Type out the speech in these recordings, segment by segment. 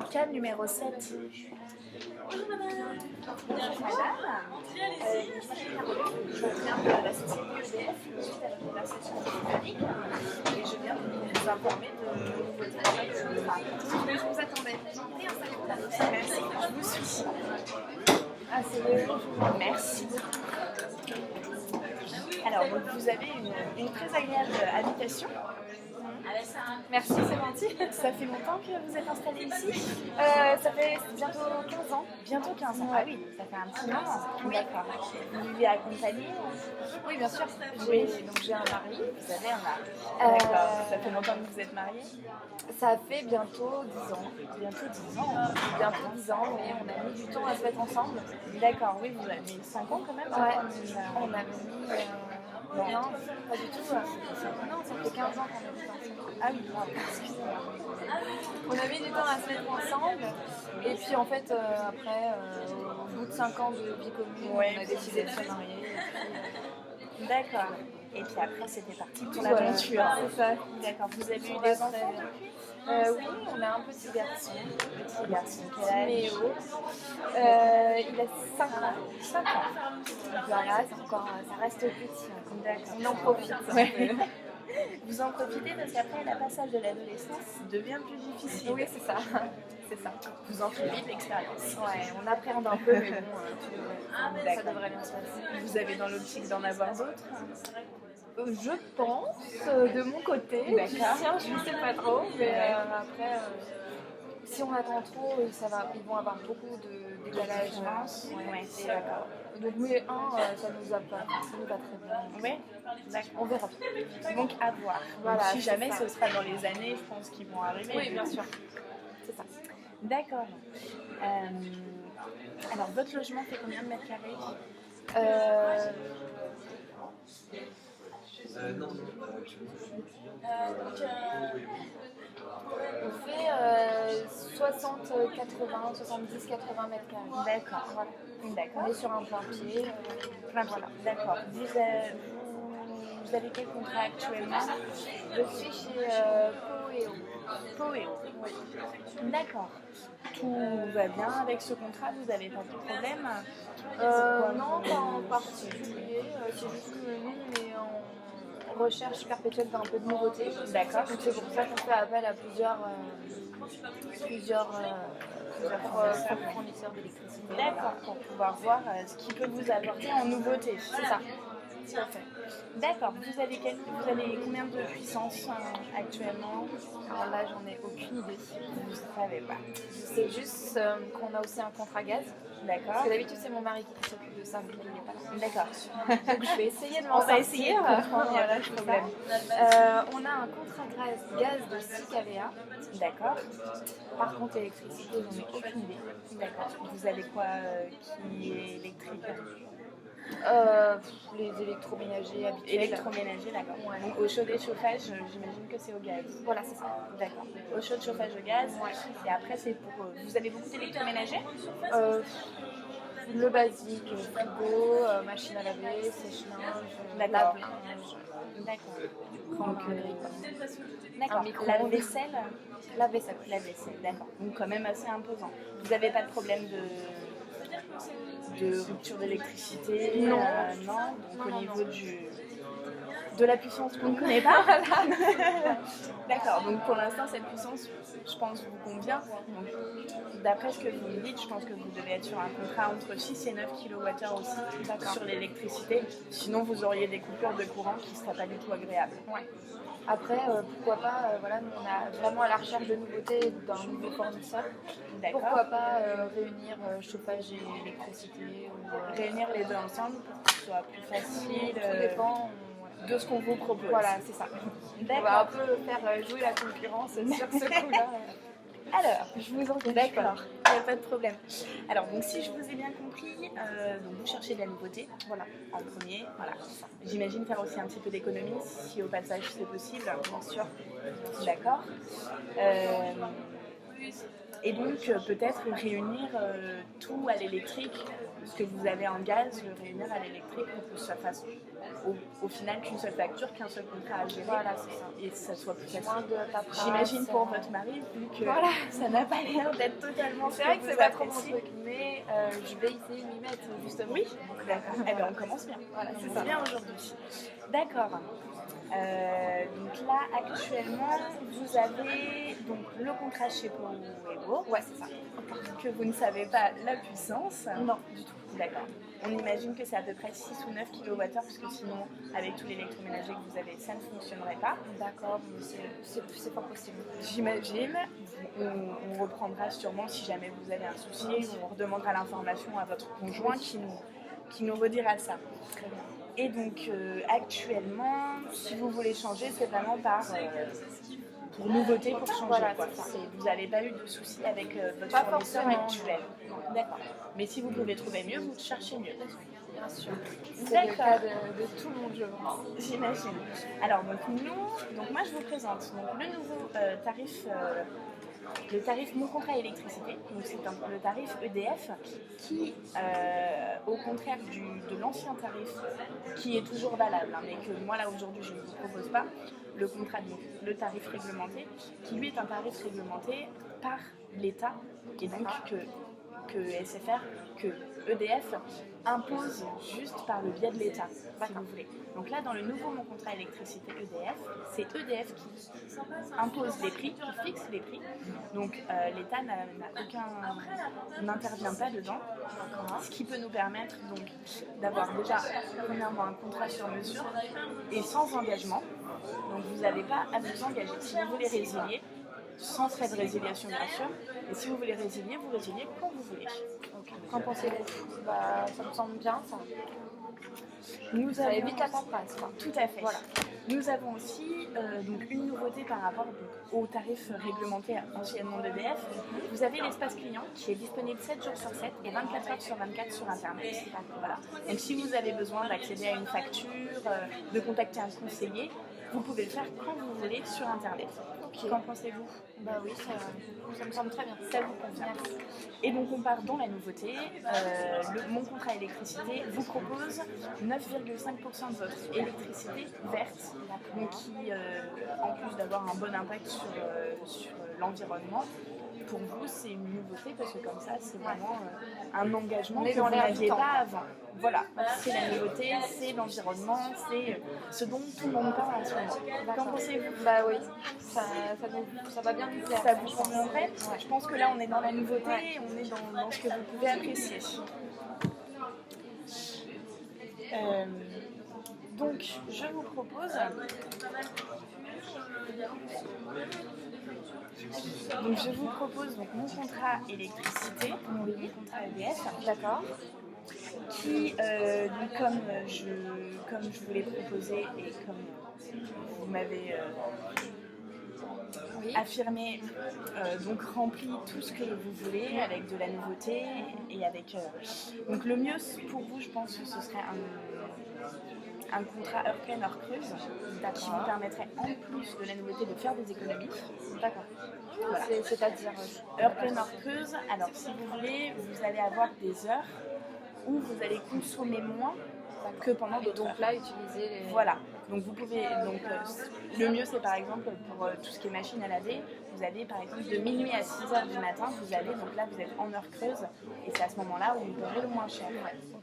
Canne numéro 7. Bonjour madame. Bonjour madame. Je viens de la société EDF, suite à la conversation téléphonique, et je viens vous informer de nouveautés dans votre contrat. Mais je vous attendais. Et installez-vous là. Merci, je vous suis. Ah, c'est le merci beaucoup. Alors, donc, vous avez une très agréable habitation. Merci, c'est gentil. Ça fait longtemps que vous êtes installé ici? Ça fait bientôt 15 ans. Bientôt 15 ans. Ah oui, ça fait un petit moment. Oui. D'accord. Vous vivez accompagné? Oui, bien sûr. Oui. Donc j'ai un mari. Vous avez un mari. D'accord. Ça fait longtemps que vous êtes mariés? Ça fait bientôt 10 ans. Bientôt 10 ans. Bientôt 10 ans, mais on a mis du temps à se mettre ensemble. D'accord, oui, vous avez mis 5 ans quand même. Ouais. On On a mis... Non, pas du tout. Non, ça fait 15 ans qu'on habite ensemble. Ah oui, excusez-moi. On a mis du temps à se mettre ensemble. Et puis en fait, après, au bout de 5 ans de vie commune, Ouais. on a décidé de se marier. D'accord. Et puis après, c'était parti pour Voilà. l'aventure. C'est ça. D'accord. Vous avez eu On des reste, enfants depuis? Oui, on a un petit garçon. Petit garçon. Quel âge? Méo. Il a 5 ans. 5 ans. Donc voilà, c'est encore, ça reste petit. D'accord. On en profite. Ouais. Vous en profitez parce qu'après, le passage de l'adolescence devient plus difficile. Oui, c'est ça. C'est ça. Vous en faites vite l'expérience. Ouais, on appréhende un peu, mais bon, ça devrait bien se passer. Vous avez dans l'optique d'en avoir d'autres? Je pense, de mon côté, D'accord. du sien, je ne sais pas trop, mais après, si on attend trop, ils vont avoir beaucoup de décalage. Je pense. Ouais, C'est d'accord. Donc, mais ça nous va très bien. Oui, d'accord. On verra bien. Donc à voir. Voilà, Donc, si c'est jamais ça. ce sera dans les années, je pense qu'ils vont arriver. Oui, bien sûr. C'est ça. D'accord. Alors votre logement fait combien de mètres carrés? On fait 60, 80, 70, 80 mètres carrés. D'accord. Voilà. D'accord. On est sur un plein pied. Plein pied. D'accord. Vous avez quel contrat actuellement? Je suis chez Poeo. Poeo. Oui. D'accord. Tout va bien avec ce contrat? Vous n'avez pas de problème? Non, pas en particulier. C'est juste que nous, on est en recherche perpétuelle d'un peu de nouveauté. D'accord. Donc c'est pour ça qu'on fait appel à plusieurs fournisseurs d'électricité. D'accord, pour pouvoir voir ce qui peut vous apporter en nouveauté. C'est ça. Tout à fait. D'accord. Vous avez combien de puissance actuellement? Alors là, j'en ai aucune idée. Vous ne savez pas. C'est juste qu'on a aussi un contrat gaz. D'accord. Parce que d'habitude, c'est mon mari qui s'occupe de ça, mais il n'est pas là. D'accord. Donc je vais essayer de m'en On sortir. va essayer de comprendre, il n'y a pas de C'est problème. ça. On a un contrat gaz de 6 kVA. D'accord. Par contre, électricité, j'en ai aucune idée. D'accord. Vous avez quoi qui est électrique? Les électroménagers habituels. Électroménager, d'accord. Ouais. Donc au chaud et chauffage, j'imagine que c'est au gaz. Voilà, c'est ça. D'accord. Au chaud de chauffage au gaz. Et après, c'est pour. Vous avez beaucoup d'électroménagers? Le basique, frigo, machine à laver, sèche-linge, D'accord. lave-linge. D'accord. Donc, Un d'accord. micro-ondes. La vaisselle? La vaisselle. La vaisselle, d'accord. Donc quand même assez imposant. Vous n'avez pas de problème de rupture d'électricité? Non. Non. Donc au niveau de la puissance qu'on ne connaît pas. D'accord. Donc pour l'instant, cette puissance, je pense, vous convient. Donc, d'après ce que vous me dites, je pense que vous devez être sur un contrat entre 6 et 9 kWh aussi sur l'électricité. Sinon, vous auriez des coupures de courant qui ne seraient pas du tout agréables. Ouais. Après, pourquoi pas, voilà, nous on a vraiment à la recherche de nouveautés d'un nouveau fournisseur. D'accord. Pourquoi pas réunir chauffage et électricité ou, Réunir les deux ensemble pour que ce soit plus facile. tout dépend. De ce qu'on vous propose. Voilà, c'est ça. On va un D'accord. peu faire jouer la concurrence sur ce coup-là. Alors, Je vous en prie. d'accord, il n'y a pas de problème. Alors, donc si je vous ai bien compris, donc vous cherchez de la nouveauté, voilà, en premier, voilà. J'imagine faire aussi un petit peu d'économie, si au passage c'est possible. Bien sûr. D'accord. Et donc peut-être réunir tout à l'électrique, ce que vous avez en gaz, le réunir à l'électrique pour que ça fasse au final qu'une seule facture, qu'un seul contrat à gérer. Voilà, c'est ça. Et que ça soit plus facile. Moins de paperasse. J'imagine pour votre mari, vu que ça n'a pas l'air d'être totalement C'est vrai que vous c'est pas trop mon appréciez. truc, mais je vais essayer de m'y mettre justement. Oui, d'accord. Eh bien, on commence bien. Voilà, C'est c'est ça. bien aujourd'hui. D'accord. Donc là, actuellement, vous avez donc le contrat chez Poweo. Ouais, c'est ça. Que vous ne savez pas la puissance. Non, du tout. D'accord. On imagine que c'est à peu près 6 ou 9 kWh, parce que sinon, avec tout l'électroménager que vous avez, ça ne fonctionnerait pas. D'accord, mais c'est pas possible. J'imagine. On reprendra sûrement si jamais vous avez un souci. On redemandera l'information à votre conjoint qui nous redira ça. Très bien. Et donc, actuellement, si vous voulez changer, c'est vraiment pour nouveauté, pour changer. Voilà, Quoi. c'est ça. Vous n'avez pas eu de soucis avec votre Pas fournisseur forcément, actuel. D'accord. Mais si vous pouvez trouver mieux, vous cherchez mieux. Bien sûr. C'est D'accord. le cas de tout le monde, je pense. J'imagine. Alors, donc moi je vous présente donc, le nouveau tarif. Le tarif Mon Contrat Électricité, donc c'est le tarif EDF qui, au contraire de l'ancien tarif qui est toujours valable, hein, mais que moi là aujourd'hui je ne vous propose pas, le tarif réglementé, qui lui est un tarif réglementé par l'État et donc que SFR, que EDF impose juste par le biais de l'État, si vous voulez. Donc là, dans le nouveau Mon Contrat Électricité EDF, c'est EDF qui impose les prix, qui fixe les prix. Donc l'État n'intervient pas dedans, ce qui peut nous permettre donc d'avoir déjà premièrement un contrat sur mesure et sans engagement. Donc vous n'avez pas à vous engager. Si vous voulez résilier, sans frais de résiliation bien sûr, et si vous voulez résilier, vous résiliez quand vous voulez. Qu'en pensez-vous? Ça me semble bien, ça. Ça évite la paperasse, quoi. Tout à fait. Voilà. Nous avons aussi donc une nouveauté par rapport au tarif réglementé anciennement d'EDF. Vous avez l'espace client qui est disponible 7 jours sur 7 et 24 heures sur 24 sur Internet. Voilà. Donc si vous avez besoin d'accéder à une facture, de contacter un conseiller, vous pouvez le faire quand vous voulez sur Internet. Ok. Qu'en pensez-vous? Bah oui, ça me semble très bien. Ça vous convient. Et donc on part dans la nouveauté. Mon contrat électricité vous propose 9,5% de votre électricité verte, donc qui, en plus d'avoir un bon impact sur l'environnement, pour vous c'est une nouveauté parce que comme ça c'est vraiment un engagement que vous n'aviez pas avant. Voilà, c'est la nouveauté, c'est l'environnement, c'est ce dont tout le monde parle en ce moment. Qu'en pensez-vous? Bah oui, ça va bien nous plaire. Ça vous conviendrait? Je pense que là on est dans la nouveauté, on est dans ce que vous pouvez apprécier. Donc je vous propose donc mon contrat électricité, mon contrat EDF, d'accord, qui donc comme je vous l'ai proposé et comme vous m'avez affirmé, donc rempli tout ce que vous voulez avec de la nouveauté et avec donc le mieux pour vous, je pense que ce serait un contrat heure pleine, heure creuse, qui vous permettrait en plus de la nouveauté de faire des économies. D'accord. Voilà. C'est-à-dire heure pleine, heure creuse. Alors si vous voulez, vous allez avoir des heures où vous allez consommer moins que pendant d'autres heures. Donc là, utiliser les... Voilà. Donc vous pouvez le mieux c'est par exemple pour tout ce qui est machine à laver, vous avez par exemple de minuit à 6h du matin, vous allez donc là vous êtes en heure creuse et c'est à ce moment-là où vous paierez le moins cher.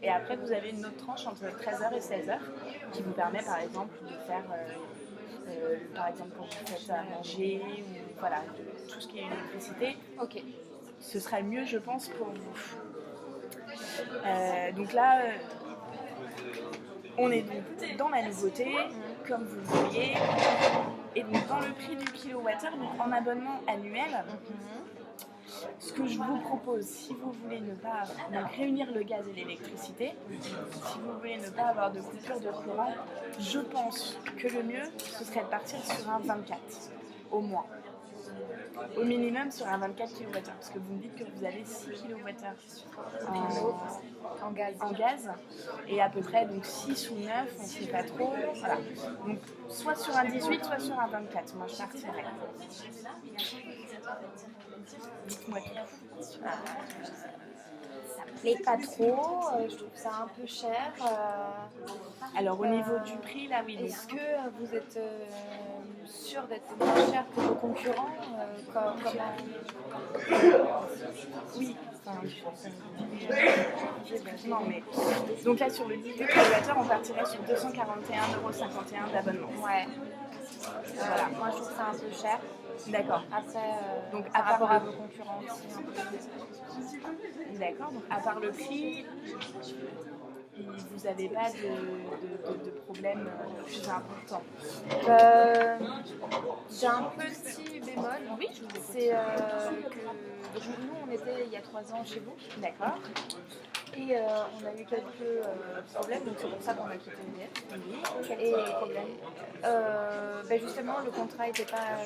Et après vous avez une autre tranche entre 13h et 16h qui vous permet par exemple de faire par exemple quand vous faites à manger ou voilà tout ce qui est électricité. Ok. Ce sera mieux je pense pour vous. Donc là on est donc dans la nouveauté, comme vous le voyez, et donc dans le prix du kilowattheure, donc en abonnement annuel, ce que je vous propose, si vous voulez ne pas donc réunir le gaz et l'électricité, si vous voulez ne pas avoir de coupure de courant, je pense que le mieux, ce serait de partir sur un 24, au moins. Au minimum sur un 24 kWh, parce que vous me dites que vous avez 6 kWh en gaz, et à peu près donc 6 ou 9, on ne sait pas trop. Voilà. Donc soit sur un 18, soit sur un 24, moi je partirais. Dites-moi tout. Ça plaît pas trop, je trouve ça un peu cher. Alors au niveau du prix, là oui. Est-ce que vous êtes sûr d'être moins cher que vos concurrents Oui. Effectivement, mais donc là sur le 18 kWh, on partirait sur 241,51 € d'abonnement. Ouais. Voilà, moi je trouve ça un peu cher. D'accord. Après, donc par à part rapport à vos concurrents aussi. D'accord. Donc à part le prix, vous n'avez pas de problème plus important. J'ai un petit bémol. Oui. C'est que nous on était il y a 3 ans chez vous. D'accord. Et on a eu quelques problèmes, donc c'est pour ça qu'on a quitté EDF. Oui. Et justement, le contrat n'était pas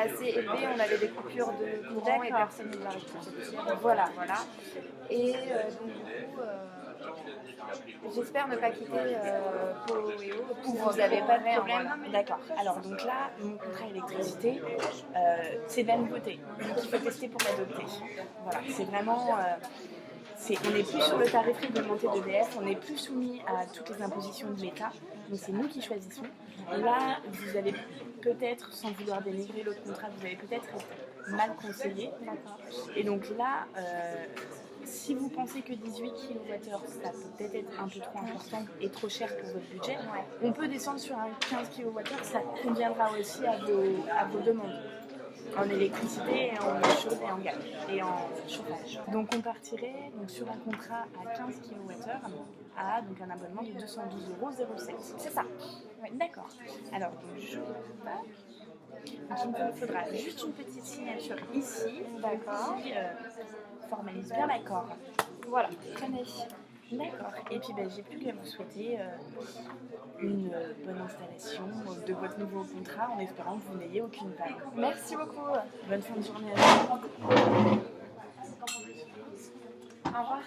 assez élevé. On avait des coupures de courant et personne ne l'a rectifié. Voilà. Et donc du coup, j'espère ne pas quitter Pau et Eau. Vous n'avez pas de problème. Voilà. D'accord. Alors donc là, mon contrat électricité, c'est de la nouveauté. Donc il faut tester pour l'adopter. Voilà, c'est vraiment... on n'est plus sur le tarif réglementé d'EDF, on n'est plus soumis à toutes les impositions de l'État. Donc c'est nous qui choisissons. Et là, vous allez peut-être, sans vouloir dénigrer l'autre contrat, vous allez peut-être être mal conseillé. Et donc là, si vous pensez que 18 kWh, ça peut peut-être être un peu trop important et trop cher pour votre budget, on peut descendre sur un 15 kWh, ça conviendra aussi à vos demandes. En électricité, et en chauffe et en gaz et en chauffage. Donc on partirait sur un contrat à 15 kWh à donc un abonnement de 212,07 €. C'est ça. Ouais, d'accord. Alors donc il me faudra juste une petite signature ici, D'accord. qui formalise bien l'accord. Voilà, tenez. D'accord. Et puis j'ai plus qu'à vous souhaiter une bonne installation de votre nouveau contrat en espérant que vous n'ayez aucune panne. Merci beaucoup. Bonne fin de journée à vous. Au revoir.